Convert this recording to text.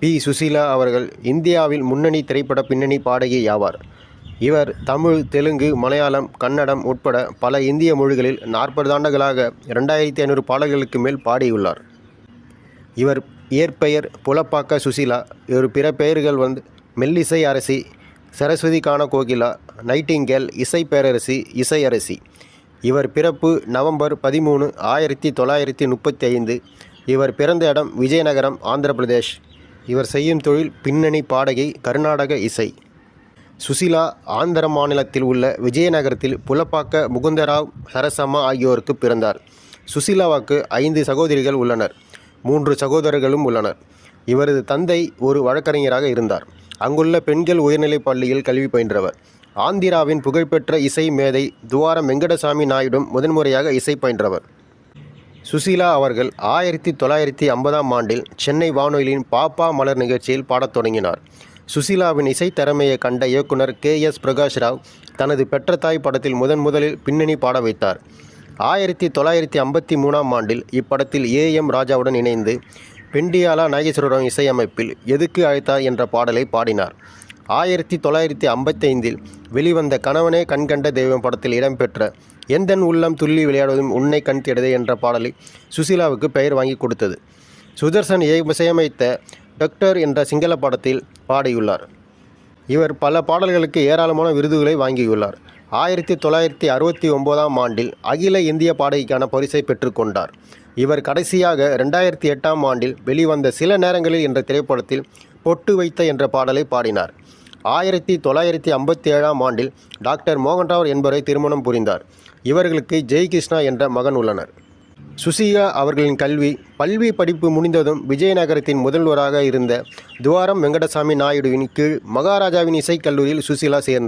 B. Susheela அவர்கள் இந்தியாவில் முன்னணி திரைப்பட பின்னணி பாடகி ஆவார். இவர் தமிழ், தெலுங்கு, மலையாளம், கன்னடம் உட்பட பல இந்திய மொழிகளில் 40 ஆண்டுகளாக 2500 பாடல்களுக்கு மேல் பாடியுள்ளார். இவர் இயற்பெயர் புலப்பாக்க சுசீலா. இவர் பிற பெயர்கள் மெல்லிசை அரசி, சரஸ்வதி கான கோகிலா, நைட்டிங்கேல், இசை பேரரசி, இசையரசி. இவர் பிறப்பு நவம்பர் 13, 1935. இவர் பிறந்த இடம் விஜயநகரம், ஆந்திர பிரதேஷ். இவர் செய்யும் தொழில் பின்னணி பாடகி, கர்நாடக இசை. சுசீலா ஆந்திர மாநிலத்தில் உள்ள விஜயநகரத்தில் புலப்பாக்க முகுந்தராவ், சரசம்மா ஆகியோருக்கு பிறந்தார். சுசீலாவுக்கு 5 சகோதரிகள் உள்ளனர், 3 சகோதரர்களும் உள்ளனர். இவரது தந்தை ஒரு வழக்கறிஞராக இருந்தார். அங்குள்ள பெண்கள் உயர்நிலைப் பள்ளியில் கல்வி பயின்றவர். ஆந்திராவின் புகழ்பெற்ற இசை மேதை துவாரம் வெங்கடசாமி நாயுடும் முதன்முறையாக இசை பயின்றவர். சுசீலா அவர்கள் 1950ஆம் ஆண்டில் சென்னை வானொலியின் பாப்பா மலர் நிகழ்ச்சியில் பாடத் தொடங்கினார். சுசீலாவின் இசை திறமையை கண்ட இயக்குனர் K.S. பிரகாஷ் ராவ் தனது பெற்ற தாய் படத்தில் முதலில் பின்னணி பாட வைத்தார். 1953ஆம் ஆண்டில் இப்படத்தில் A.M. ராஜாவுடன் இணைந்து பெண்டியாலா நாகேஸ்வரராவ் இசையமைப்பில் எதுக்கு அழைத்தார் என்ற பாடலை பாடினார். 1955இல் வெளிவந்த கணவனே கண்கண்ட தெய்வம் படத்தில் இடம்பெற்ற எந்தன் உள்ளம் துள்ளி விளையாடுவதும் உன்னை கண் தேடுதே என்ற பாடலை சுசீலாவுக்கு பெயர் வாங்கி கொடுத்தது. சுதர்சன் இசையமைத்த டாக்டர் என்ற சிங்கள படத்தில் பாடியுள்ளார். இவர் பல பாடல்களுக்கு ஏராளமான விருதுகளை வாங்கியுள்ளார். 1969ஆம் ஆண்டில் அகில இந்திய பாடகிக்கான பரிசை பெற்றுக்கொண்டார். இவர் கடைசியாக 2008ஆம் ஆண்டில் வெளிவந்த சில நேரங்களில் என்ற திரைப்படத்தில் பொட்டு வைத்த என்ற பாடலை பாடினார். 1957ஆம் ஆண்டில் டாக்டர் மோகன்ராவ் என்பவரை திருமணம் புரிந்தார். இவர்களுக்கு ஜெய்கிருஷ்ணா என்ற மகன் உள்ளனர். சுசீலா அவர்களின் பல்வி படிப்பு முடிந்ததும் விஜயநகரத்தின் முதல்வராக இருந்த துவாரம் வெங்கடசாமி நாயுடுவின் கீழ் மகாராஜாவின் இசைக்கல்லூரியில் சுசீலா சேர்ந்தார்.